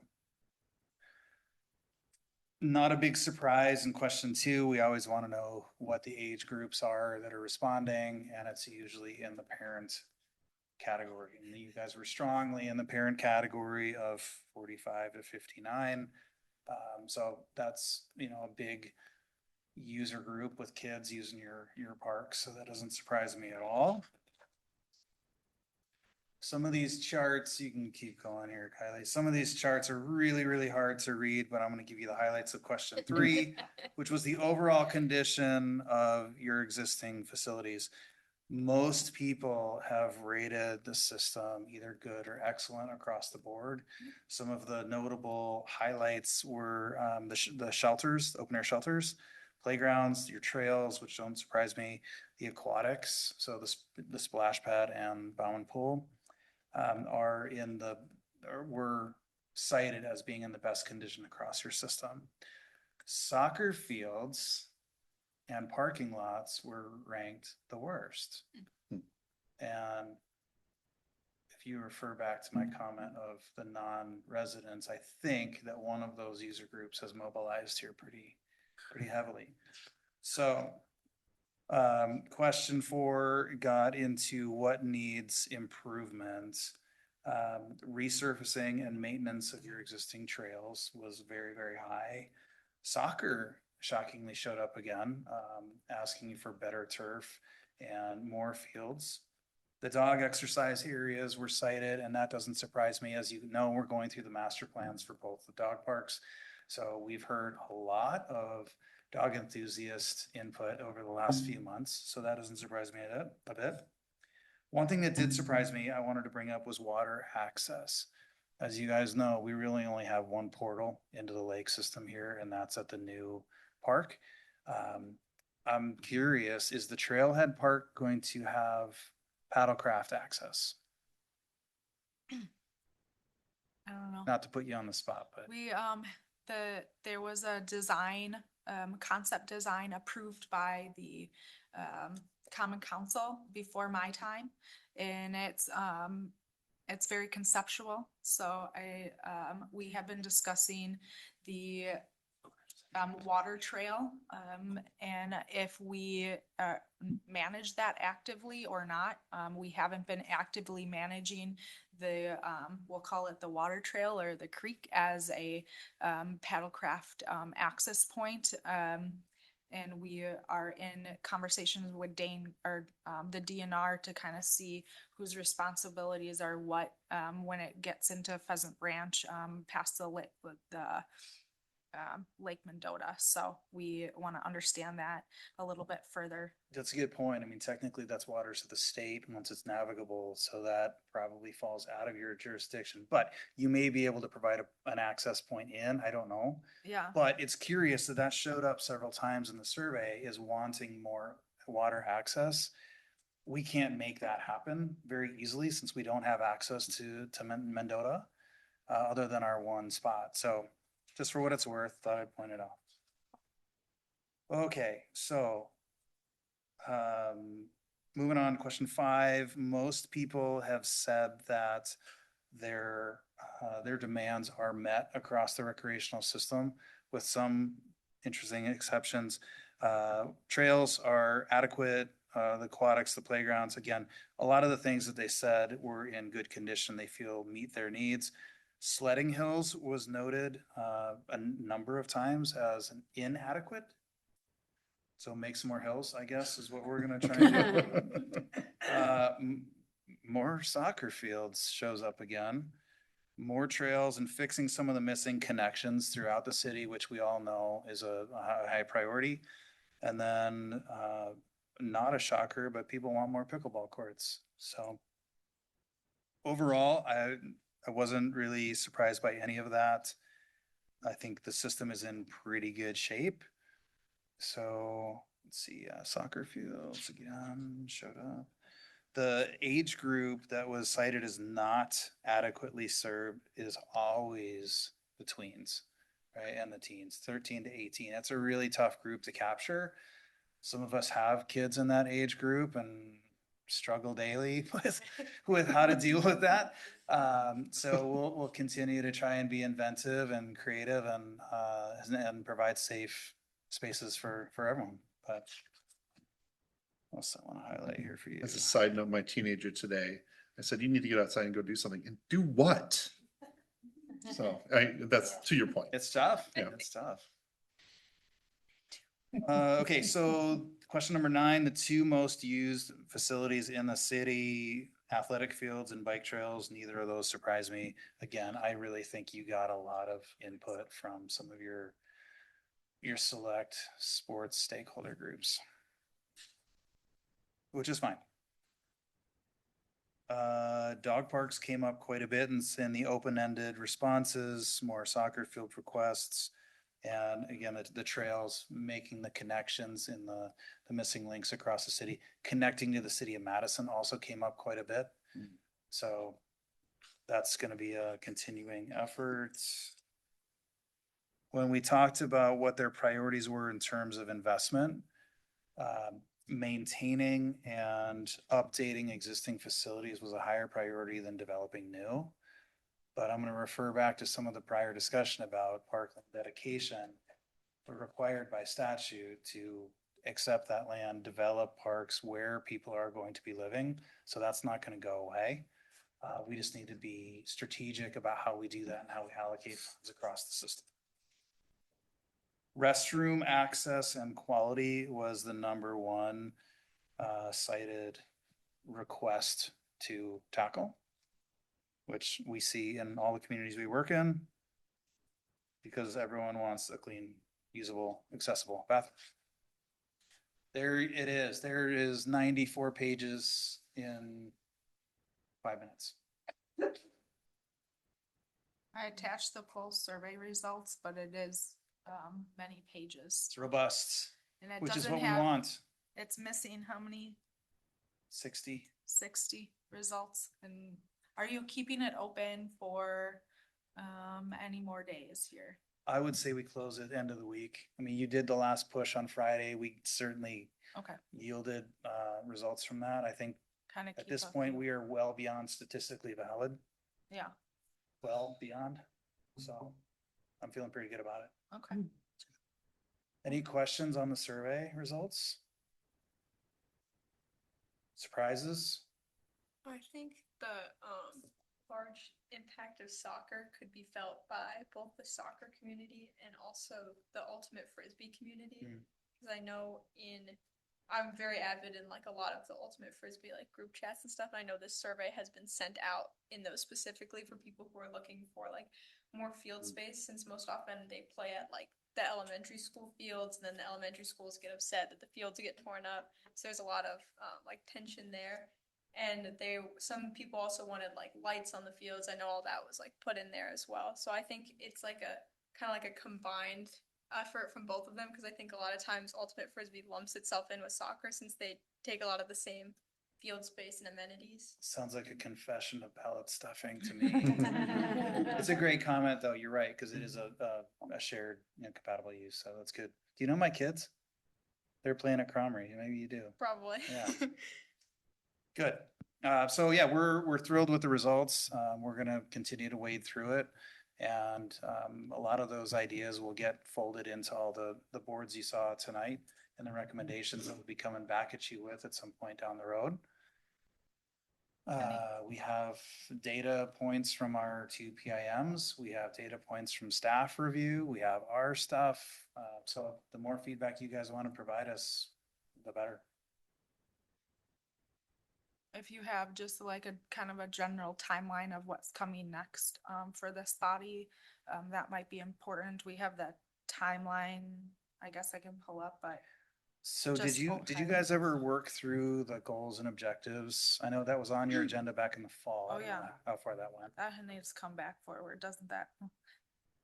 not a big surprise in question 2. We always want to know what the age groups are that are responding, and it's usually in the parent category. And you guys were strongly in the parent category of 45 to 59. So that's, you know, a big user group with kids using your park. So that doesn't surprise me at all. Some of these charts, you can keep going here, Kylie. Some of these charts are really, really hard to read, but I'm going to give you the highlights of question 3, which was the overall condition of your existing facilities. Most people have rated the system either good or excellent across the board. Some of the notable highlights were the shelters, open air shelters, playgrounds, your trails, which don't surprise me, the aquatics, so the splash pad and bow and pool were cited as being in the best condition across your system. Soccer fields and parking lots were ranked the worst. And if you refer back to my comment of the non-residents, I think that one of those user groups has mobilized here pretty heavily. So question 4 got into what needs improvement. Resurfacing and maintenance of your existing trails was very, very high. Soccer shockingly showed up again, asking for better turf and more fields. The dog exercise areas were cited, and that doesn't surprise me. As you know, we're going through the master plans for both the dog parks. So we've heard a lot of dog enthusiast input over the last few months. So that doesn't surprise me a bit. One thing that did surprise me, I wanted to bring up, was water access. As you guys know, we really only have one portal into the lake system here, and that's at the new park. I'm curious, is the Trailhead Park going to have paddlecraft access? I don't know. Not to put you on the spot, but We, there was a design, concept design approved by the, Common Council before my time. And it's very conceptual. So we have been discussing the, water trail, and if we, manage that actively or not. We haven't been actively managing the, we'll call it the water trail or the creek as a, paddlecraft, access point. And we are in conversations with Dane or, the DNR to kind of see whose responsibilities are what, when it gets into Pheasant Ranch, past the Lake Mendota. So we want to understand that a little bit further. that's a good point. I mean, technically that's waters of the state once it's navigable, so that probably falls out of your jurisdiction. But you may be able to provide an access point in, I don't know. Yeah. But it's curious that showed up several times in the survey, is wanting more water access. We can't make that happen very easily since we don't have access to Mendota, other than our one spot. So just for what it's worth, thought I'd point it out. Okay, so moving on to question 5. Most people have said that their demands are met across the recreational system, with some interesting exceptions. Trails are adequate, the aquatics, the playgrounds, again, a lot of the things that they said were in good condition, they feel meet their needs. Sledding hills was noted a number of times as an inadequate. So make some more hills, I guess, is what we're gonna try and do. More soccer fields shows up again. more trails and fixing some of the missing connections throughout the city, which we all know is a high priority. And then, not a shocker, but people want more pickleball courts. So overall, I wasn't really surprised by any of that. I think the system is in pretty good shape. So let's see, soccer fields again showed up. The age group that was cited as not adequately served is always the tweens, right? And the teens, 13 to 18. That's a really tough group to capture. Some of us have kids in that age group and struggle daily with how to deal with that. So we'll continue to try and be inventive and creative and provide safe spaces for everyone. But what else I want to highlight here for you? As a side note, my teenager today, I said, you need to get outside and go do something. And do what? So that's to your point. It's tough. Yeah. It's tough. Okay, so question number 9, the 2 most used facilities in the city, athletic fields and bike trails, neither of those surprise me. Again, I really think you got a lot of input from some of your select sports stakeholder groups, which is fine. Dog parks came up quite a bit in the open-ended responses, more soccer field requests. And again, the trails, making the connections in the missing links across the city, connecting to the city of Madison also came up quite a bit. So that's going to be a continuing effort. When we talked about what their priorities were in terms of investment, maintaining and updating existing facilities was a higher priority than developing new. But I'm going to refer back to some of the prior discussion about parkland dedication. We're required by statute to accept that land, develop parks where people are going to be living. So that's not going to go away. We just need to be strategic about how we do that and how we allocate funds across the system. Restroom access and quality was the number 1 cited request to tackle, which we see in all the communities we work in, because everyone wants a clean, usable, accessible bathroom. There it is. There is 94 pages in 5 minutes. I attached the full survey results, but it is many pages. It's robust, And it which is doesn't what we have, want. it's missing how many? 60. 60 results. And are you keeping it open for any more days here? I would say we close at end of the week. I mean, you did the last push on Friday. We certainly Okay, yielded results from that. I think kind of. at this point, we are well beyond statistically valid, Yeah, well beyond. So I'm feeling pretty good about it. okay. Any questions on the survey results? Surprises? I think the large impact of soccer could be felt by both the soccer community and also the ultimate frisbee community. Because I know I'm very avid in like a lot of the ultimate frisbee like group chats and stuff. I know this survey has been sent out in those specifically for people who are looking for like more field space, since most often they play at like the elementary school fields, and then the elementary schools get upset that the fields get torn up. So there's a lot of like tension there. And some people also wanted like lights on the fields. I know all that was like put in there as well. So I think it's like a kind of like a combined effort from both of them, because I think a lot of times ultimate frisbee lumps itself in with soccer since they take a lot of the same field space and amenities. Sounds like a confession of palate stuffing to me. It's a great comment though. You're right, because it is a shared, compatible use. So that's good. Do you know my kids? They're playing at Cromery. Maybe you do. Probably. Yeah. Good. So yeah, we're thrilled with the results. We're going to continue to wade through it. And a lot of those ideas will get folded into all the boards you saw tonight and the recommendations that we'll be coming back at you with at some point down the road. We have data points from our 2 PIMs. We have data points from staff review. We have our stuff. So the more feedback you guys want to provide us, the better. If you have just like a kind of a general timeline of what's coming next, for this body, that might be important. We have the timeline, I guess I can pull up, but So did Just you, hold did you tight. guys ever work through the goals and objectives? I know that was on your agenda back in the fall. I Oh, don't know yeah. How far that went. that needs to come back forward, doesn't that?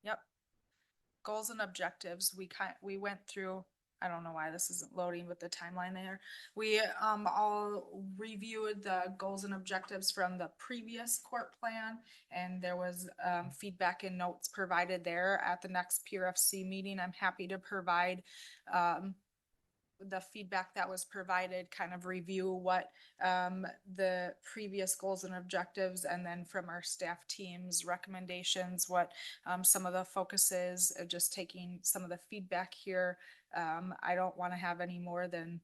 Yep. Goals and objectives, we went through, I don't know why this isn't loading with the timeline there. We, all reviewed the goals and objectives from the previous court plan. And there was, feedback and notes provided there at the next PRFC meeting. I'm happy to provide, the feedback that was provided, kind of review what the previous goals and objectives, and then from our staff team's recommendations, what some of the focuses, just taking some of the feedback here. I don't want to have any more than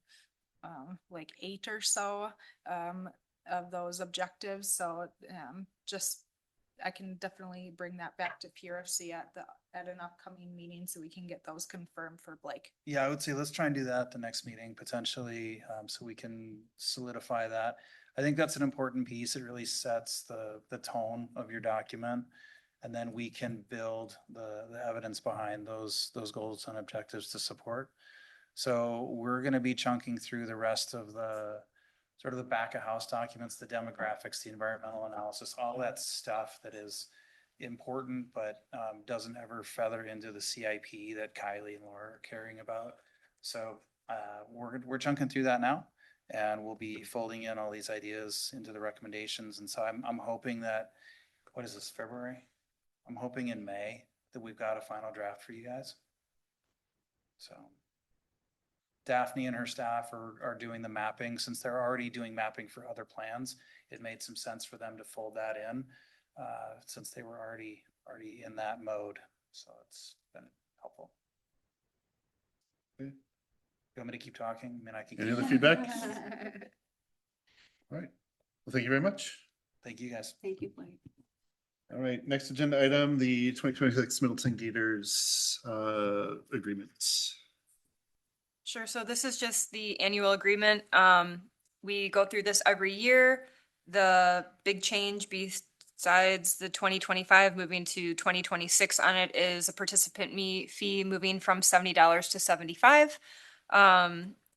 like 8 or so of those objectives. So just I can definitely bring that back to PRFC at an upcoming meeting so we can get those confirmed for Blake. Yeah, I would say let's try and do that at the next meeting potentially, so we can solidify that. I think that's an important piece. It really sets the tone of your document. And then we can build the evidence behind those goals and objectives to support. So we're gonna be chunking through the rest of the sort of the back of house documents, the demographics, the environmental analysis, all that stuff that is important, but doesn't ever feather into the CIP that Kylie and Laura are caring about. So we're chunking through that now, and we'll be folding in all these ideas into the recommendations. And so I'm hoping that, what is this, February? I'm hoping in May that we've got a final draft for you guys. So Daphne and her staff are doing the mapping. Since they're already doing mapping for other plans, it made some sense for them to fold that in, since they were already in that mode. So it's been helpful. Okay. You want me to keep talking? I mean, I can. Any keep other talking. feedback? All right. Well, thank you very much. Thank you, guys. Thank you, Blake. All right, next agenda item, the 2026 Middleton Gators agreements. Sure. So this is just the annual agreement. We go through this every year. The big change besides the 2025 moving to 2026 on it is a participant fee moving from $70 to $75.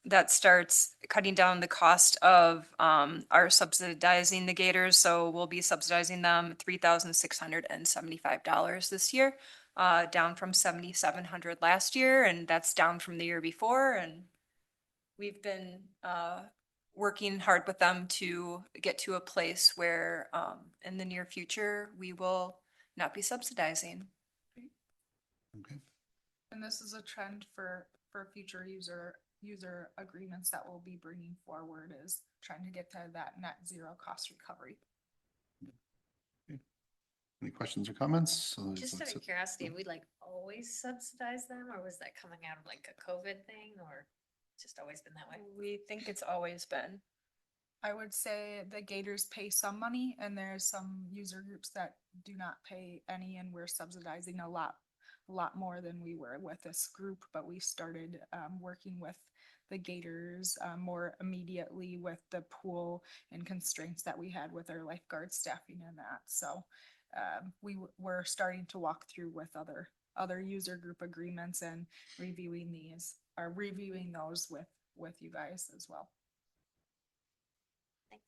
That starts cutting down the cost of our subsidizing the Gators. So we'll be subsidizing them $3,675 this year. Down from $7,700 last year, and that's down from the year before. And we've been working hard with them to get to a place where in the near future we will not be subsidizing. Okay. And this is a trend for future user agreements that we'll be bringing forward, is trying to get to that net zero cost recovery. Any questions or comments? Just out of curiosity, have we like always subsidized them, or was that coming out of like a COVID thing, or just always been that way? We think it's always been. I would say the Gators pay some money, and there's some user groups that do not pay any, and we're subsidizing a lot more than we were with this group. But we started working with the Gators more immediately with the pool and constraints that we had with our lifeguard staffing and that. So we were starting to walk through with other user group agreements and reviewing those with you guys as well. Thanks.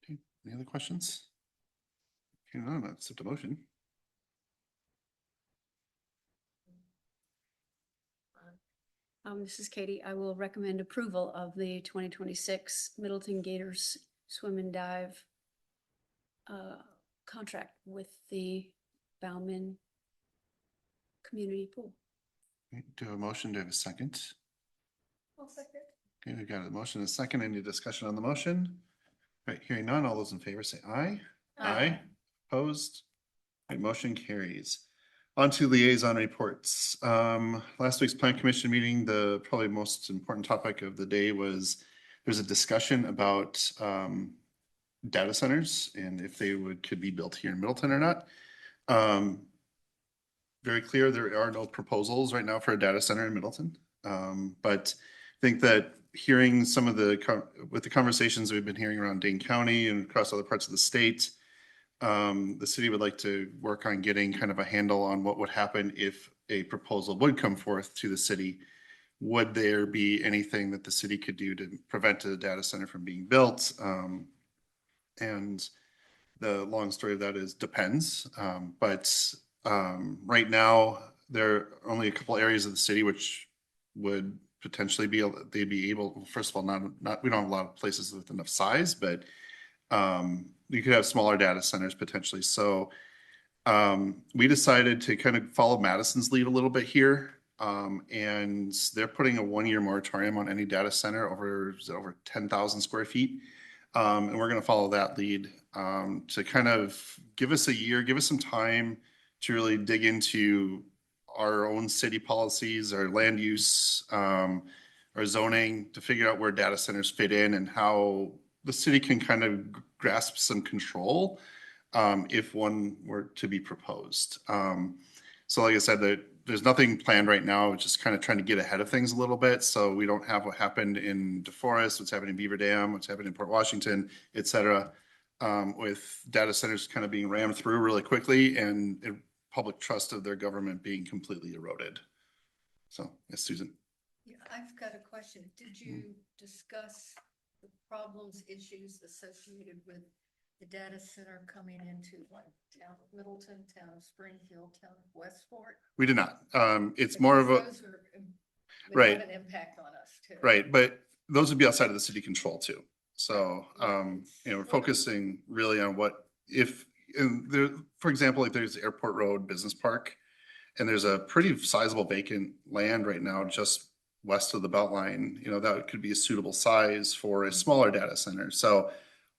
Okay. Any other questions? Okay, no, I'll accept a motion. This is Katie. I will recommend approval of the 2026 Middleton Gators Swim and Dive contract with the Bauman Community Pool. Okay, do I have a motion? Do I have a second? I'll second. Okay, we've got a motion and a second. Any discussion on the motion? Right, hearing none, all those in favor say aye. Aye. Opposed? Right, motion carries. On to liaison reports. Last week's plan commission meeting, the probably most important topic of the day was there's a discussion about data centers and if they could be built here in Middleton or not. Very clear, there are no proposals right now for a data center in Middleton. But I think that hearing some of with the conversations we've been hearing around Dane County and across other parts of the state, the city would like to work on getting kind of a handle on what would happen if a proposal would come forth to the city. Would there be anything that the city could do to prevent a data center from being built? And the long story of that is depends. Right now, there are only a couple areas of the city which would potentially they'd be able, first of all, we don't have a lot of places with enough size, but you could have smaller data centers potentially. So we decided to kind of follow Madison's lead a little bit here. And they're putting a 1-year moratorium on any data center over 10,000 square feet. And we're going to follow that lead to kind of give us a year, give us some time to really dig into our own city policies, our land use, our zoning, to figure out where data centers fit in and how the city can kind of grasp some control if one were to be proposed. So like I said, there's nothing planned right now, just kind of trying to get ahead of things a little bit. So we don't have what happened in DeForest, what's happening in Beaver Dam, what's happening in Port Washington, et cetera, with data centers kind of being rammed through really quickly and public trust of their government being completely eroded. So, yes, Susan. Yeah, I've got a question. Did you discuss the problems, issues associated with the data center coming into like town of Middleton, town of Springfield, town of Westport? We did not. It's more of a, Those would right. have an impact on us too. Right, but those would be outside of the city control too. So, we're focusing really on for example, like there's Airport Road Business Park, and there's a pretty sizable vacant land right now just west of the Beltline, that could be a suitable size for a smaller data center. So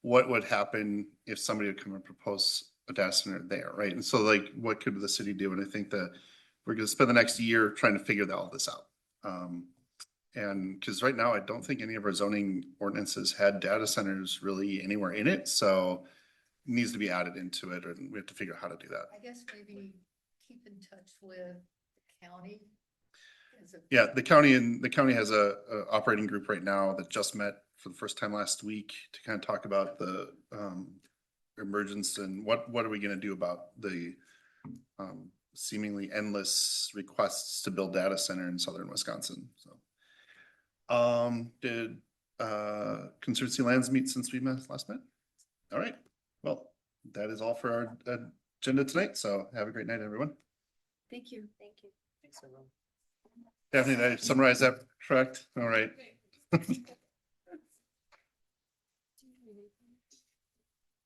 what would happen if somebody would come and propose a data center there, right? And so like, what could the city do? And I think that we're going to spend the next year trying to figure all this out. And because right now, I don't think any of our zoning ordinances had data centers really anywhere in it. So it needs to be added into it, and we have to figure out how to do that. I guess maybe keep in touch with the county. Yeah, the county has a operating group right now that just met for the first time last week to kind of talk about the emergence and what are we going to do about the seemingly endless requests to build data center in southern Wisconsin. So, did Conservancy Lands meet since we last met? All right. Well, that is all for our agenda tonight. So have a great night, everyone. Thank you. Thank you. Thanks, everyone. Daphne, did I summarize that correct? All right.